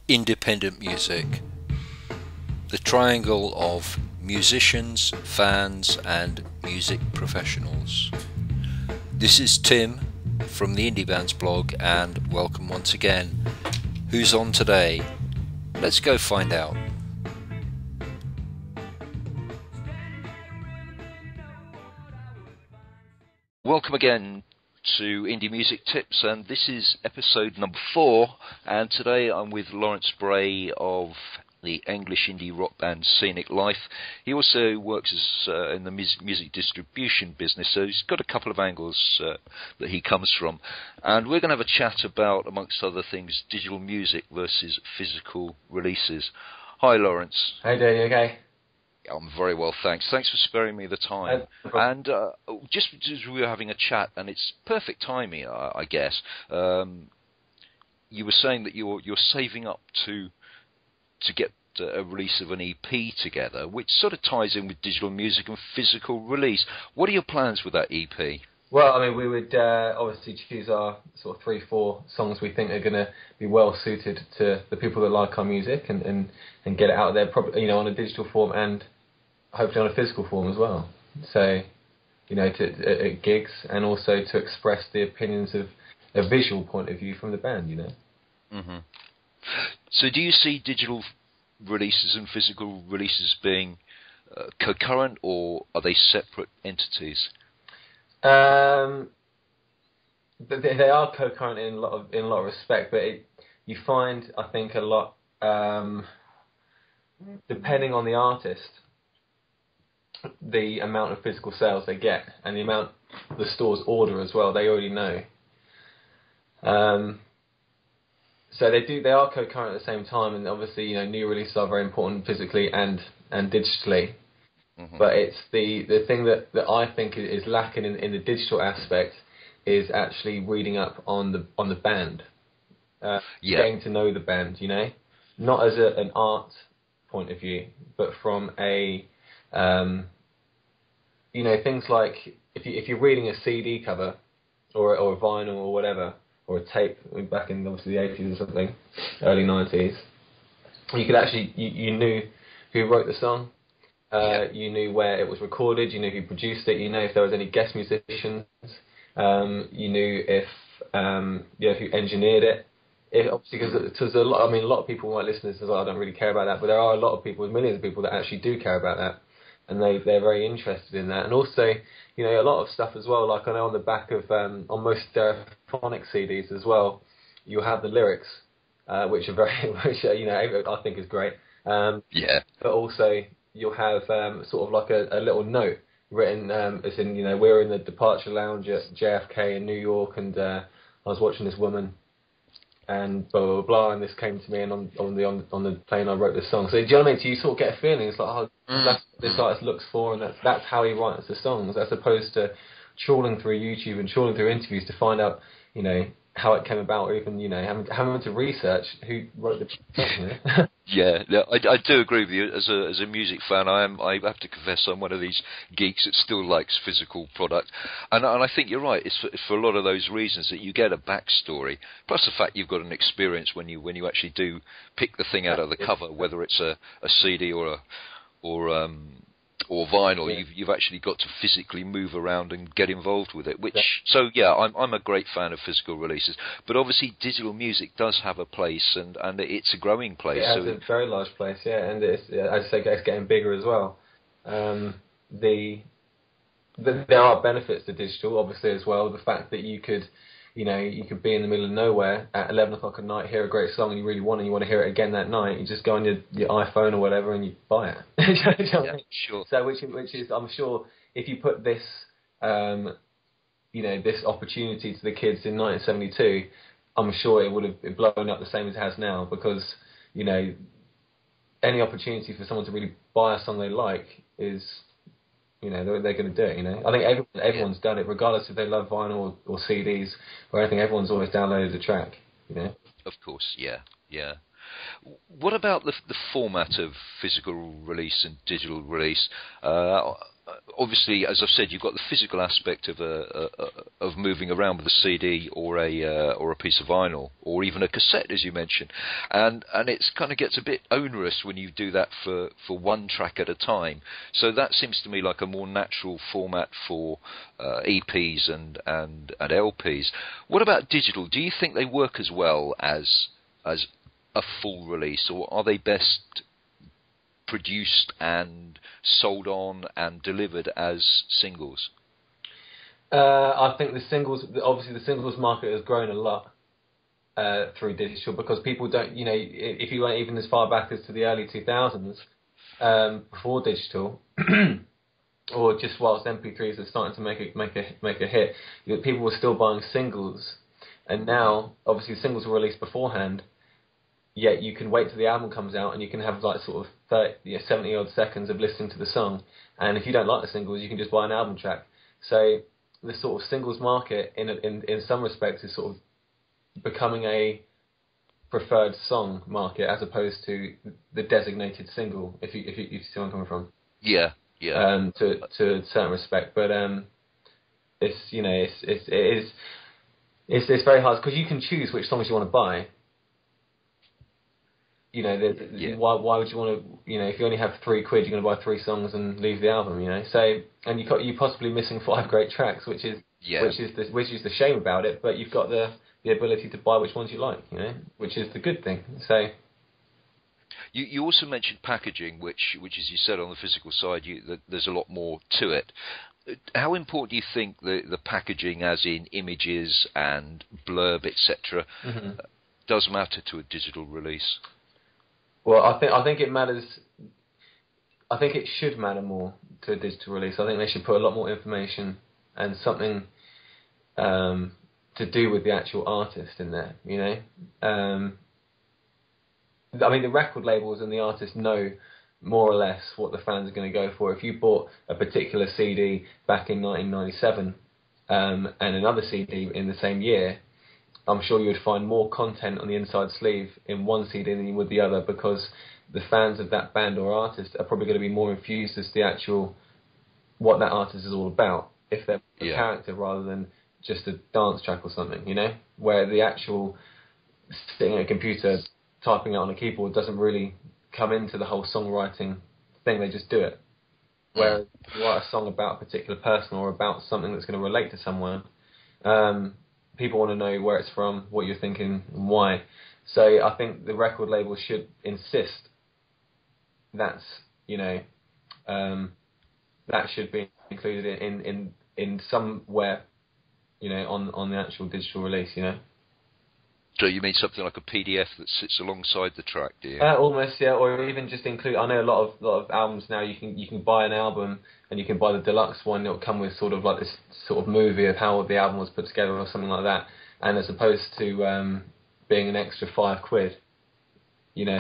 Independent music, the triangle of musicians, fans and music professionals. This is Tim from the Indie Bands blog, and welcome once again. Who's on today? Let's go find out. Welcome again to Indie Music Tips, and this is episode number 4, and today I'm with Lawrence Bray of the English indie rock band Scenic Life. He also works as, in the music distribution business, so he's got a couple of angles that he comes from. And we're going to have a chat about, amongst other things, digital music versus physical releases. Hi, Lawrence. How you doing? You okay? I'm very well, thanks. Thanks for sparing me the time. And just as we were having a chat, and it's perfect timing, I guess, you were saying that you're saving up to get a release of an EP together, which sort of ties in with digital music and physical release. What are your plans with that EP? Well, I mean, we would obviously choose our sort of 3-4 songs we think are going to be well suited to the people that like our music, and get it out there, probably, on a digital form and hopefully on a physical form as well. So, at gigs, and also to express the opinions of a visual point of view from the band, Mm-hmm. So do you see digital releases and physical releases being concurrent, or are they separate entities? They are co-current in a lot of respect, but you find, I think, a lot, depending on the artist, the amount of physical sales they get and the amount the stores order as well. They already know. So they are co-current at the same time, and obviously, new releases are very important physically and digitally. Mm-hmm. But it's the thing that I think is lacking in the digital aspect is actually reading up on the band, getting to know the band. Not as an art point of view, but from a things like if you're reading a CD cover or a vinyl or whatever, or a tape back in obviously the 80s or something, early 90s, you could actually you knew who wrote the song. You knew where it was recorded, you knew who produced it, you knew if there was any guest musicians, you knew if who engineered it. Obviously, because a lot of people might listen to this and say, I don't really care about that, but there are a lot of people, millions of people that actually do care about that, and they're very interested in that. And also, a lot of stuff as well, like I know on the back of, on most stereophonic CDs as well, you have the lyrics, which are I think is great. But also, you'll have sort of like a little note written, as in, we're in the departure lounge at JFK in New York, and I was watching this woman, and blah blah blah, and this came to me, and on the plane I wrote this song. So do you know what I mean? So you sort of get a feeling, it's like, that's what this artist looks for, and that's how he writes the songs, as opposed to trawling through YouTube and trawling through interviews to find out, how it came about, or even, having to research who wrote the song. Yeah, I do agree with you. As a music fan, I have to confess I'm one of these geeks that still likes physical product, and I think you're right. It's for a lot of those reasons that you get a backstory, plus the fact you've got an experience when you actually do pick the thing out of the cover, whether it's a CD or vinyl. Yeah. You've actually got to physically move around and get involved with it. So I'm a great fan of physical releases, but obviously digital music does have a place, and it's a growing place. It has a very large place, and it's, as I say, it's getting bigger as well. There are benefits to digital, obviously, as well. The fact that you could be in the middle of nowhere at 11 o'clock at night, hear a great song, and you really want it, and you want to hear it again that night, you just go on your iPhone or whatever and you buy it. Sure. So which is, I'm sure, if you put this, this opportunity to the kids in 1972, I'm sure it would have blown up the same as it has now, because, any opportunity for someone to really buy a song they like is, they're going to do it, I think everyone's done it, regardless if they love vinyl or CDs or anything. Everyone's always downloaded a track, Of course, yeah. What about the format of physical release and digital release? obviously, as I've said, you've got the physical aspect of of moving around with a CD or a piece of vinyl or even a cassette, as you mentioned, and it's kind of gets a bit onerous when you do that for one track at a time. So that seems to me like a more natural format for EPs and LPs. What about digital? Do you think they work as well as a full release, or are they best produced and sold on and delivered as singles? I think the singles market has grown a lot through digital, because people don't, if you went even as far back as to the early 2000s, before digital, or just whilst MP3s are starting to make a hit, people were still buying singles, and now obviously singles were released beforehand. Yet you can wait till the album comes out and you can have like sort of 70 odd seconds of listening to the song. And if you don't like the singles, you can just buy an album track. So the sort of singles market, in some respects, is sort of becoming a preferred song market as opposed to the designated single. If you see where I'm coming from. Yeah. To a certain respect, but it's very hard because you can choose which songs you want to buy. Why would you want to? If you only have £3, you're going to buy 3 songs and leave the album. So and you're possibly missing 5 great tracks, which is the shame about it. But you've got the ability to buy which ones you like, which is the good thing. So you also mentioned packaging, which as you said on the physical side, there's a lot more to it. How important do you think the packaging, as in images and blurb, etc., does matter to a digital release? Well, I think it matters. I think it should matter more to a digital release. I think they should put a lot more information and something to do with the actual artist in there. I mean, the record labels and the artists know more or less what the fans are going to go for. If you bought a particular CD back in 1997 and another CD in the same year, I'm sure you would find more content on the inside sleeve in one CD than you would the other, because the fans of that band or artist are probably going to be more infused as to what that artist is all about, if they're a character rather than just a dance track or something, where the actual sitting at a computer typing out on a keyboard doesn't really come into the whole songwriting thing, they just do it. Whereas you write a song about a particular person or about something that's going to relate to someone, people want to know where it's from, what you're thinking, and why. So I think the record label should insist that should be included in somewhere, on the actual digital release, So you mean something like a PDF that sits alongside the track, do you? Almost, yeah, or even just include. I know a lot of albums now. You can buy an album and you can buy the deluxe one. It'll come with sort of like this sort of movie of how the album was put together or something like that. And as opposed to being an extra £5,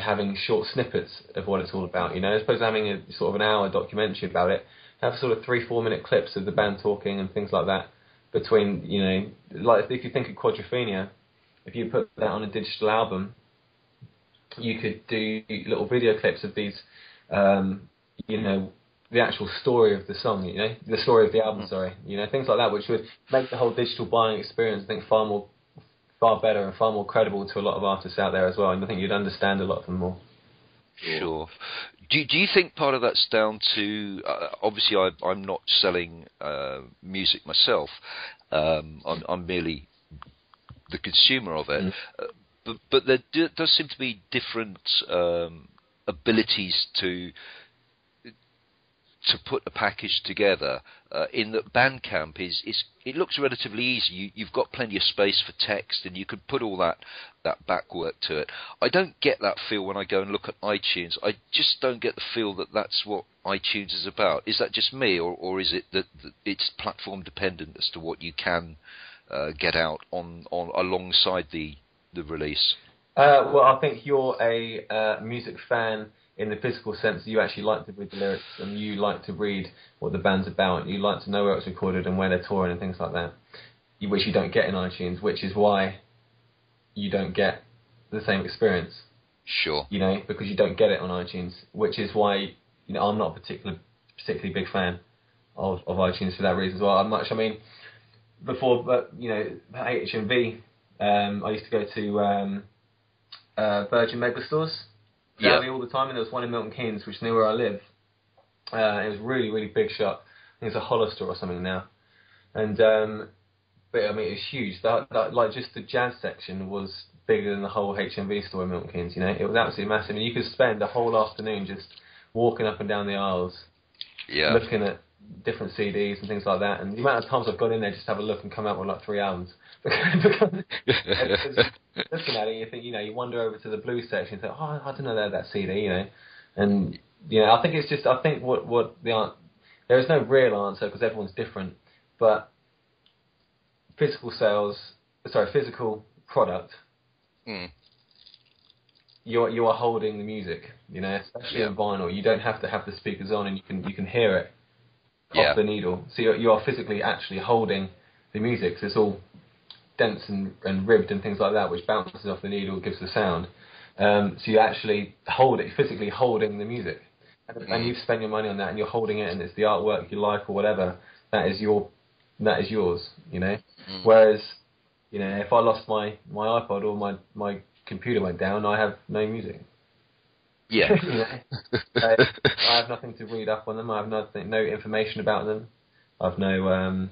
having short snippets of what it's all about. As opposed to having a sort of an hour documentary about it, have sort of 3-4 minute clips of the band talking and things like that. Between like if you think of Quadrophenia. If you put that on a digital album, you could do little video clips of these, the actual story of the song, the story of the album, things like that, which would make the whole digital buying experience, I think, far better and far more credible to a lot of artists out there as well, and I think you'd understand a lot of them more. Sure. Do you think part of that's down to, obviously I'm not selling music myself, I'm merely the consumer of it, but there does seem to be different abilities to put a package together. In that Bandcamp it looks relatively easy. You've got plenty of space for text, and you could put all that backwork to it. I don't get that feel when I go and look at iTunes. I just don't get the feel that that's what iTunes is about. Is that just me, or is it that it's platform dependent as to what you can get out on alongside the release? Well, I think you're a music fan in the physical sense that you actually like to read the lyrics and you like to read what the band's about. You like to know where it's recorded and where they're touring and things like that, which you don't get in iTunes, which is why you don't get the same experience. Sure. Because you don't get it on iTunes, which is why I'm not a particularly big fan of iTunes for that reason as well. Before, but HMV, I used to go to Virgin Megastores all the time, and there was one in Milton Keynes, which is near where I live. It was really, really big shop. I think it's a Hollister or something now. And but I mean, it was huge. That like just the jazz section was bigger than the whole HMV store in Milton Keynes. It was absolutely massive. And you could spend a whole afternoon just walking up and down the aisles, looking at different CDs and things like that. And the amount of times I've gone in there just to have a look and come out with like 3 albums. Because looking at it, you think, you wander over to the blues section and think, oh, I don't know that CD, And I think it's just, what there is no real answer because everyone's different, but physical product, you are holding the music, especially in vinyl. You don't have to have the speakers on, and you can hear it off the needle. So you are physically actually holding the music. So it's all dense and ribbed and things like that, which bounces off the needle, gives the sound. So you actually physically holding the music. And you've spent your money on that, and you're holding it, and it's the artwork you like or whatever. That is yours, Whereas, if I lost my iPod or my computer went down, I have no music. Yeah. I have nothing to read up on them. I have no information about them. I've no.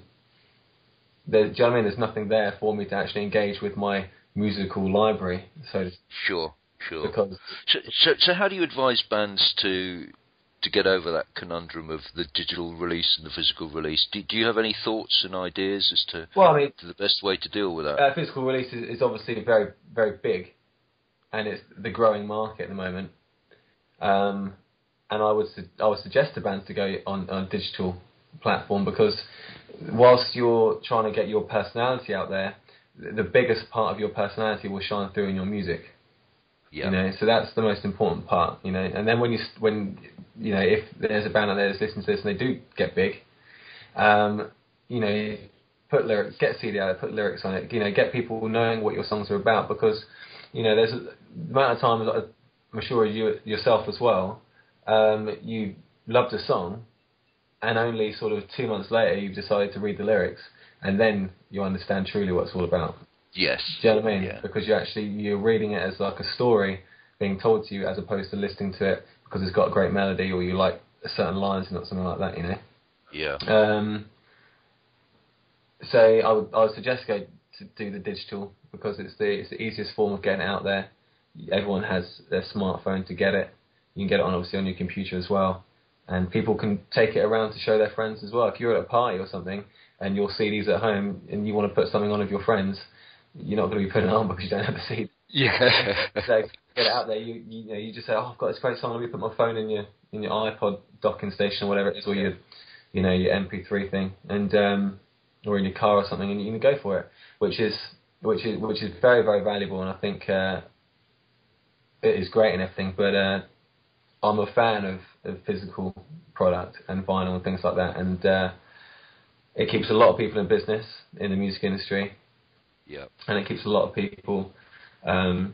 Do you know what I mean? There's nothing there for me to actually engage with my musical library. Sure. Because so how do you advise bands to get over that conundrum of the digital release and the physical release? Do you have any thoughts and ideas as to the best way to deal with that? Physical release is obviously very, very big, and it's the growing market at the moment. And I would suggest to bands to go on a digital platform, because whilst you're trying to get your personality out there, the biggest part of your personality will shine through in your music. Yeah. So that's the most important part. And then when if there's a band out there that's listening to this and they do get big, put lyrics, get a CD out there, put lyrics on it. Get people knowing what your songs are about, because there's the amount of times, I'm sure you yourself as well, you loved a song, and only sort of 2 months later you've decided to read the lyrics, and then you understand truly what it's all about. Yes. Do you know what I mean? Yeah. Because you're reading it as like a story being told to you, as opposed to listening to it because it's got a great melody, or you like certain lines and not something like that, Yeah. So I would suggest go to do the digital, because it's the easiest form of getting it out there. Everyone has their smartphone to get it. You can get it obviously on your computer as well, and people can take it around to show their friends as well. If you're at a party or something and your CD's at home and you want to put something on of your friends, you're not going to be putting it on because you don't have the CD. Yeah. So get it out there. You just say, oh, I've got this great song. Let me put my phone in your iPod docking station or whatever it is, or your MP3 thing, and or in your car or something, and you can go for it, which is very, very valuable, and I think it is great and everything. But I'm a fan of physical product and vinyl and things like that, and it keeps a lot of people in business in the music industry. Yeah. And it keeps a lot of people, a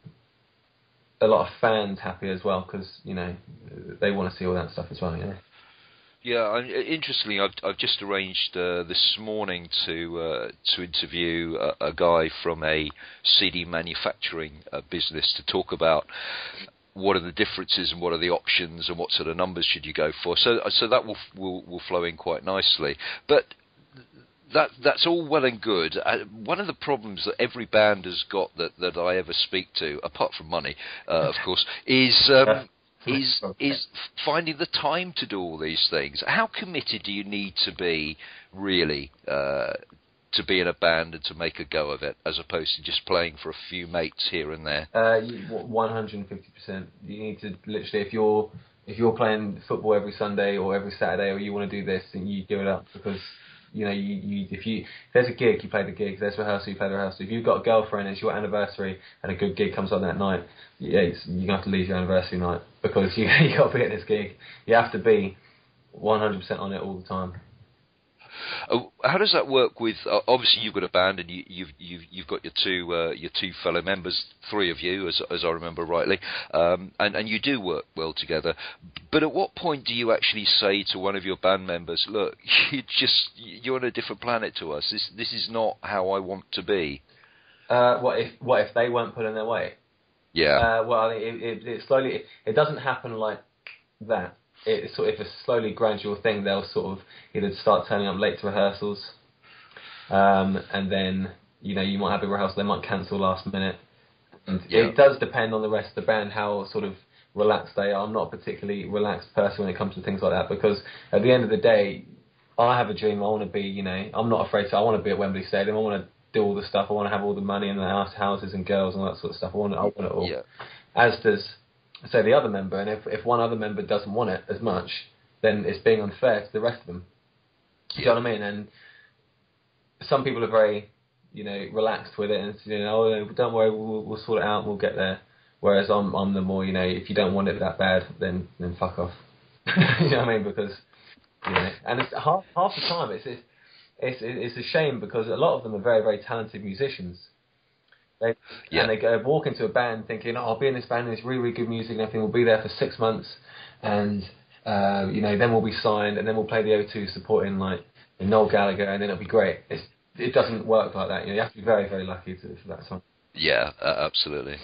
lot of fans happy as well, because they want to see all that stuff as well. Yeah. Interestingly, I've just arranged this morning to interview a guy from a CD manufacturing business to talk about what are the differences and what are the options and what sort of numbers should you go for. So that will flow in quite nicely, but. That's all well and good. One of the problems that every band has got that I ever speak to, apart from money, of course, is finding the time to do all these things. How committed do you need to be, really, to be in a band and to make a go of it, as opposed to just playing for a few mates here and there? 150%. You need to literally, if you're playing football every Sunday or every Saturday, or you want to do this, then you give it up, because if there's a gig, you play the gig. If there's rehearsal, you play the rehearsal. If you've got a girlfriend and it's your anniversary and a good gig comes on that night, you're gonna have to leave your anniversary night, because you got to be at this gig. You have to be 100% on it all the time. How does that work with? Obviously, you've got a band, and you've got your two fellow members, three of you, as I remember rightly, and you do work well together. But at what point do you actually say to one of your band members, "Look, you're on a different planet to us. This is not how I want to be." What if they weren't pulling their weight? Yeah. Well, it slowly. It doesn't happen like that. It's sort of a slowly gradual thing. They'll sort of either start turning up late to rehearsals, and then you might have a rehearsal, they might cancel last minute. And it does depend on the rest of the band how sort of relaxed they are. I'm not a particularly relaxed person when it comes to things like that, because at the end of the day, I have a dream. I want to be, I'm not afraid to. I want to be at Wembley Stadium. I want to do all the stuff. I want to have all the money and the houses and girls and all that sort of stuff. I want it all. Yeah. As does, say, the other member. And if one other member doesn't want it as much, then it's being unfair to the rest of them. Do you know what I mean? And some people are very, relaxed with it, and oh, don't worry, we'll sort it out, we'll get there. Whereas I'm the more, if you don't want it that bad, then fuck off. You know what I mean? Because, and it's half the time it's a shame, because a lot of them are very, very talented musicians. And they walk into a band thinking, oh, I'll be in this band and it's really, really good music and everything. We'll be there for 6 months, and then we'll be signed, and then we'll play the O2 supporting like Noel Gallagher, and then it'll be great. It doesn't work like that. You have to be very, very lucky for that song. Yeah, absolutely.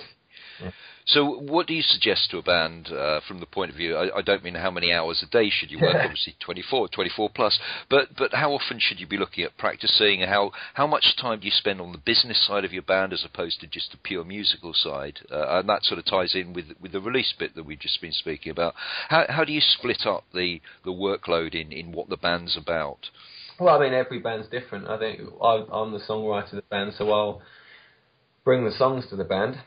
Yeah. So what do you suggest to a band from the point of view, I don't mean how many hours a day should you work, obviously 24 plus, but how often should you be looking at practicing, and how much time do you spend on the business side of your band as opposed to just the pure musical side? And that sort of ties in with the release bit that we've just been speaking about. How do you split up the workload in what the band's about? Well, I mean, every band's different. I think I'm the songwriter of the band, so I'll bring the songs to the band,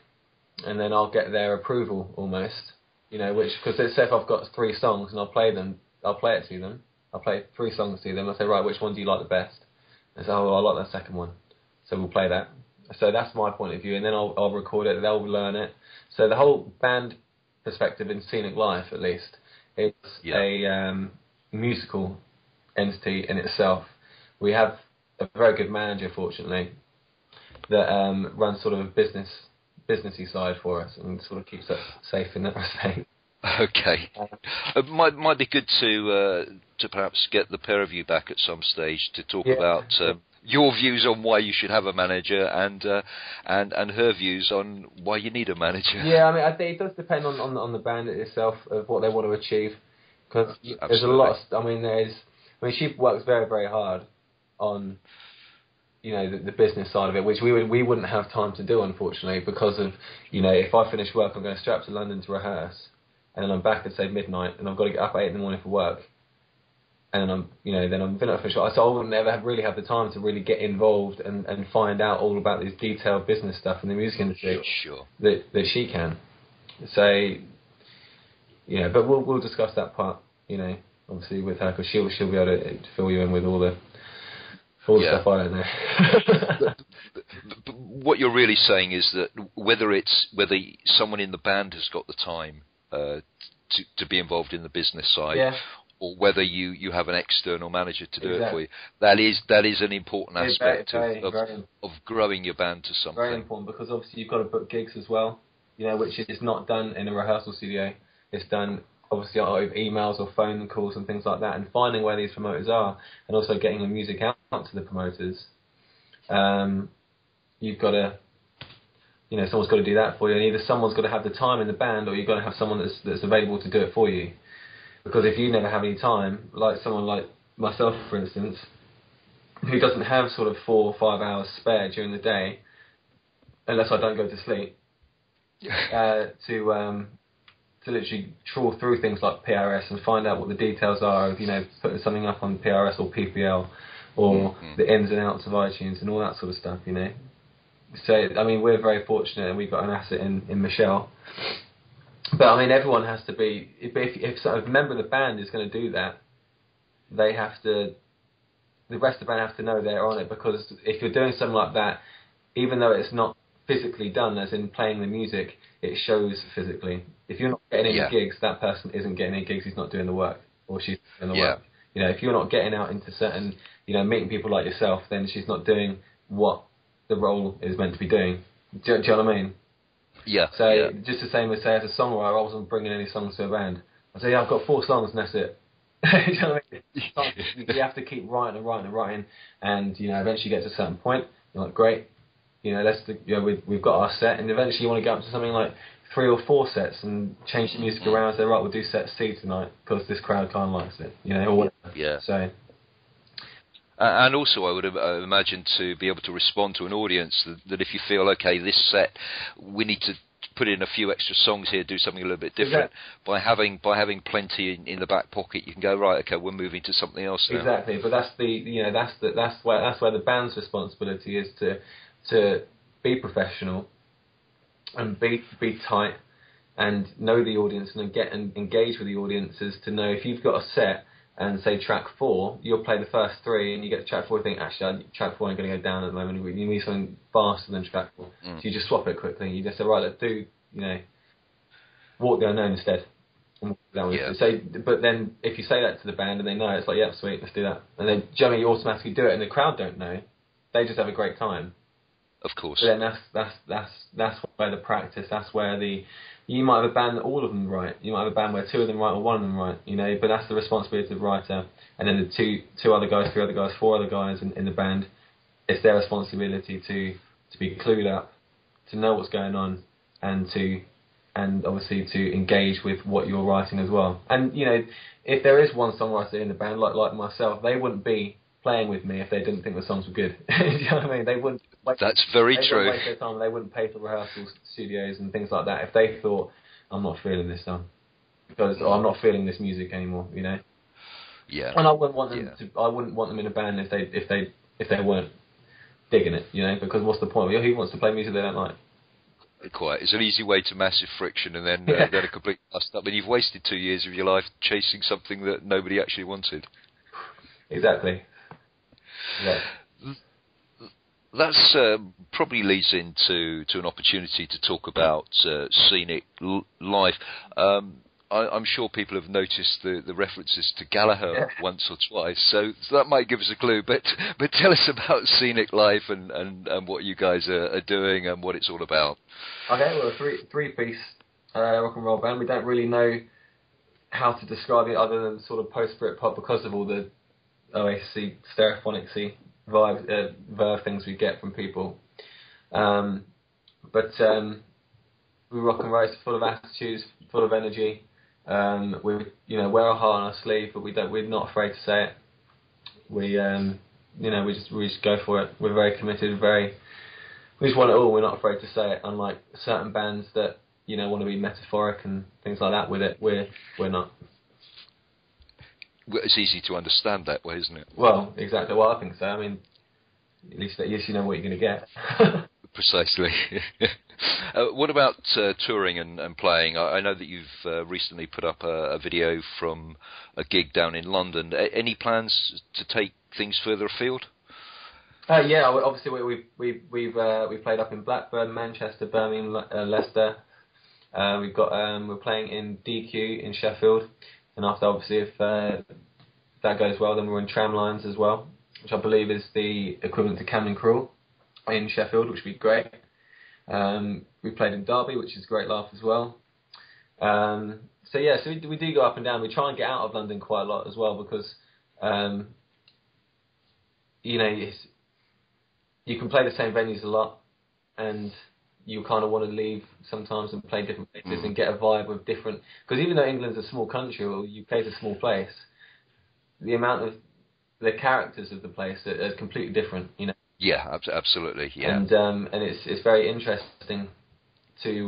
and then I'll get their approval almost, which, because let's say if I've got 3 songs and I'll play it to them, I'll play 3 songs to them, I'll say, right, which one do you like the best? And say, oh, I like that second one, so we'll play that. So that's my point of view, and then I'll record it, they'll learn it. So the whole band perspective in Scenic Life, at least, it's a musical entity in itself. We have a very good manager, fortunately, that runs sort of a businessy side for us and sort of keeps us safe in that respect. Okay. It might be good to perhaps get the pair of you back at some stage to talk about your views on why you should have a manager and her views on why you need a manager. Yeah, I mean, I think it does depend on the band itself, of what they want to achieve, because there's a lot of, she works very, very hard on the business side of it, which we wouldn't have time to do, unfortunately, because of, if I finish work, I'm going straight up to London to rehearse, and then I'm back at, say, midnight, and I've got to get up at 8 in the morning for work, and I'm finished. So I wouldn't ever really have the time to really get involved and find out all about this detailed business stuff in the music industry. Sure. That she can. So, but we'll discuss that part, obviously with her, because she'll be able to fill you in with all the stuff I don't know. But what you're really saying is that whether someone in the band has got the time to be involved in the business side, or whether you have an external manager to do it for you, that is an important aspect of growing your band to something. Very important, because obviously you've got to book gigs as well, which is not done in a rehearsal studio. It's done obviously over emails or phone calls and things like that, and finding where these promoters are, and also getting the music out to the promoters. You've got to, someone's got to do that for you, and either someone's got to have the time in the band, or you've got to have someone that's available to do it for you. Because if you never have any time, like someone like myself, for instance, who doesn't have sort of 4 or 5 hours spare during the day, unless I don't go to sleep, to literally trawl through things like PRS and find out what the details are of, putting something up on PRS or PPL, or the ins and outs of iTunes and all that sort of stuff, So, I mean, we're very fortunate, and we've got an asset in Michelle. But, I mean, everyone has to be, if a member of the band is going to do that, the rest of the band have to know they're on it, because if you're doing something like that, even though it's not physically done, as in playing the music, it shows physically. If you're not getting any gigs, that person isn't getting any gigs, he's not doing the work, or she's doing the work. You know, if you're not getting out into certain, you know, meeting people like yourself, then she's not doing what the role is meant to be doing. Do you know what I mean? Yeah. So just the same as, say, as a songwriter, I wasn't bringing any songs to a band. I say, yeah, I've got 4 songs and that's it. Do you know what I mean? You have to keep writing and writing and writing, and you know, eventually you get to a certain point. You're like, great, you know, we've got our set, and eventually you want to go up to something like 3 or 4 sets and change the music around. Say, right, we'll do set C tonight because this crowd kind of likes it, you know, or whatever. Yeah. So. And also, I would imagine to be able to respond to an audience that if you feel, okay, this set, we need to put in a few extra songs here, do something a little bit different. Exactly. By having plenty in the back pocket, you can go, right, okay, we're moving to something else now. Exactly, but that's where the band's responsibility is to be professional and be tight and know the audience and engage with the audiences to know if you've got a set. And say track 4, you'll play the first 3, and you get to track 4, you think, actually, track 4 ain't going to go down at the moment. You need something faster than track 4. So you just swap it quickly. You just say, right, let's do, you know, Walk the Unknown instead. Yeah. So, but then if you say that to the band and they know, it's like, yeah, sweet, let's do that. And then generally you automatically do it, and the crowd don't know. They just have a great time. Of course. But then that's where the practice. That's where you might have a band that all of them write. You might have a band where 2 of them write or 1 of them write. You know, but that's the responsibility of the writer. And then the 2 other guys, 3 other guys, 4 other guys in the band. It's their responsibility to be clued up, to know what's going on, and obviously to engage with what you're writing as well. And you know, if there is one songwriter in the band, like myself, they wouldn't be playing with me if they didn't think the songs were good. Do you know what I mean? They wouldn't. That's very true. They wouldn't waste their time. They wouldn't pay for rehearsals, studios, and things like that if they thought, I'm not feeling this song because I'm not feeling this music anymore. You know. Yeah. And I wouldn't want them to. I wouldn't want them in a band if they weren't digging it. You know, because what's the point? Who wants to play music they don't like? Quite. It's an easy way to massive friction and then a complete bust up. And you've wasted 2 years of your life chasing something that nobody actually wanted. Exactly. Yeah. That's probably leads into an opportunity to talk about scenic life. I'm sure people have noticed the references to Gallagher once or twice, so that might give us a clue. But tell us about scenic life and what you guys are doing and what it's all about. Okay, well, a three-piece rock and roll band. We don't really know how to describe it other than sort of post-Britpop because of all the Oasis, stereophonic-y verve things we get from people. But we rock and roll, it's full of attitudes, full of energy. We wear our heart on our sleeve, but we're not afraid to say it. We just go for it. We're very committed, we just want it all. We're not afraid to say it. Unlike certain bands that want to be metaphoric and things like that with it, we're not. It's easy to understand that way, isn't it? Well, exactly. Well, I think so. I mean, at least you know what you're going to get. Precisely. What about touring and playing? I know that you've recently put up a video from a gig down in London. Any plans to take things further afield? Yeah, obviously we've played up in Blackburn, Manchester, Birmingham, Leicester. We're playing in DQ in Sheffield, and after obviously if that goes well, then we're in Tramlines as well, which I believe is the equivalent to Camden Cruel in Sheffield, which would be great. We played in Derby, which is a great laugh as well. So we do go up and down. We try and get out of London quite a lot as well because, you can play the same venues a lot, and you kind of want to leave sometimes and play different places and get a vibe of different. Because even though England's a small country or UK's a small place, the amount of the characters of the place are completely different. Yeah, absolutely. Yeah, and it's very interesting to.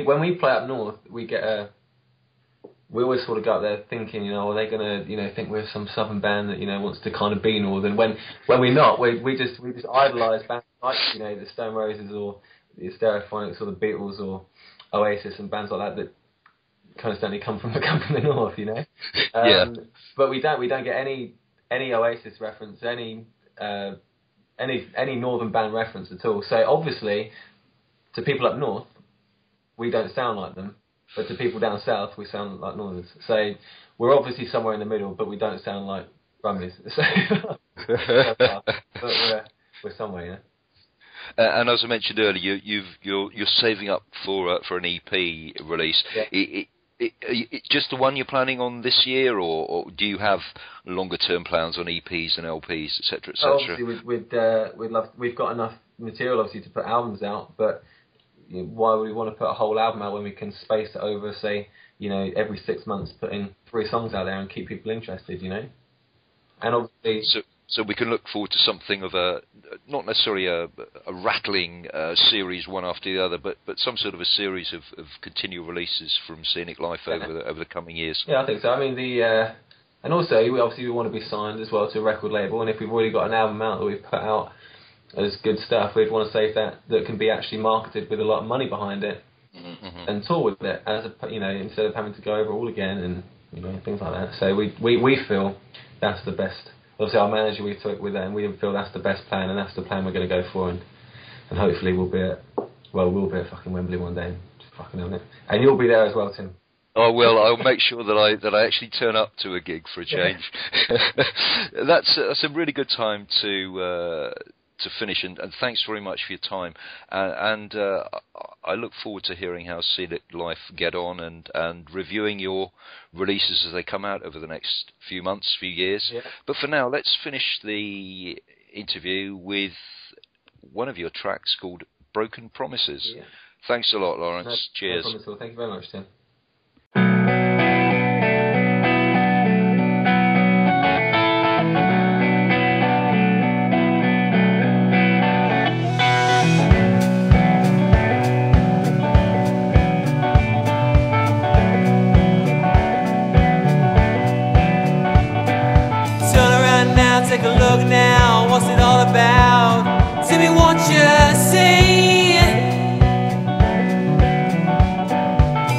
When we play up north, we always sort of go up there thinking, are they gonna, think we're some southern band that wants to kind of be northern? When we're not, we just idolise bands like the Stone Roses or the Stereophonics or the Beatles or Oasis and bands like that constantly come from the north, Yeah. But we don't get any Oasis reference, any northern band reference at all. So obviously, to people up north, we don't sound like them, but to people down south, we sound like northerners. So we're obviously somewhere in the middle, but we don't sound like Brumbies. So, but we're somewhere, yeah. And as I mentioned earlier, you're saving up for an EP release. Yeah. Just the one you're planning on this year, or do you have longer term plans on EPs and LPs, etc., etc.? Obviously, we've got enough material, obviously, to put albums out, but why would we want to put a whole album out when we can space it over, say, every 6 months, put in 3 songs out there and keep people interested, And obviously... So we can look forward to something of not necessarily a rattling series one after the other, but some sort of a series of continual releases from Scenic Life over the coming years. Yeah, I think so. I mean, and also we want to be signed as well to a record label, and if we've already got an album out that we've put out as good stuff, we'd want to save that can be actually marketed with a lot of money behind it, and tour with it, instead of having to go over all again and things like that. So we feel that's the best. Obviously, our manager, we talked with that, and we feel that's the best plan, and that's the plan we're going to go for, and hopefully we'll be at fucking Wembley one day, fucking own it, and you'll be there as well, Tim. Oh well, I'll make sure that I actually turn up to a gig for a change. That's a really good time to finish, and thanks very much for your time. I look forward to hearing how Scenic Life get on and reviewing your releases as they come out over the next few months, few years. Yeah. But for now, let's finish the interview with one of your tracks called Broken Promises. Yeah. Thanks a lot, Lawrence. Cheers. No problem at all. Thank you very much, Tim. Take a look now, what's it all about? Tell me what you see.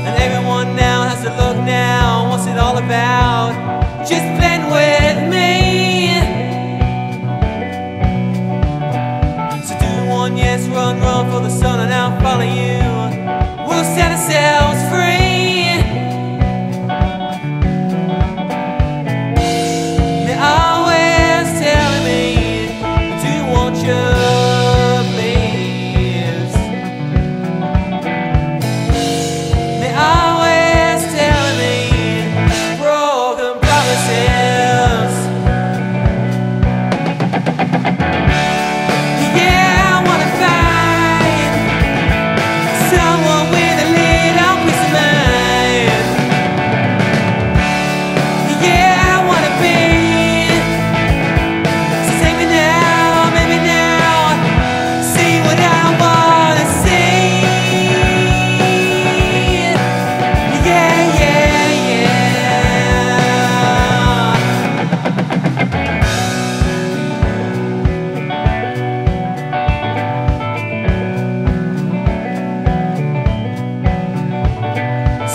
And everyone now has to look now, what's it all about? Just blend with me. So do one, yes, run for the sun, and I'll follow you. We'll set ourselves free.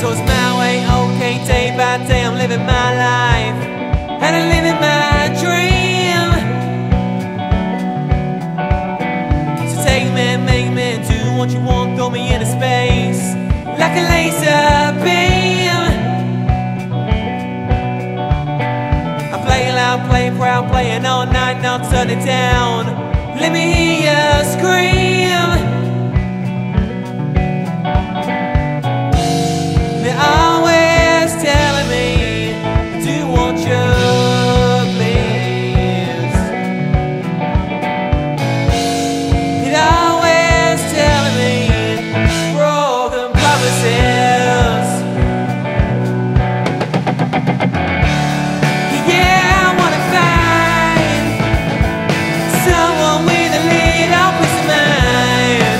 So it's my way, okay, day by day I'm living my life, and I'm living my dream. So take me, make me, do what you want, throw me into space like a laser beam. I play loud, play proud, playing all night, now turn it down. Let me hear you scream. Always telling me do what you please. It always telling me broken promises. Yeah, I wanna find someone with a little peace of mind.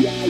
yeah.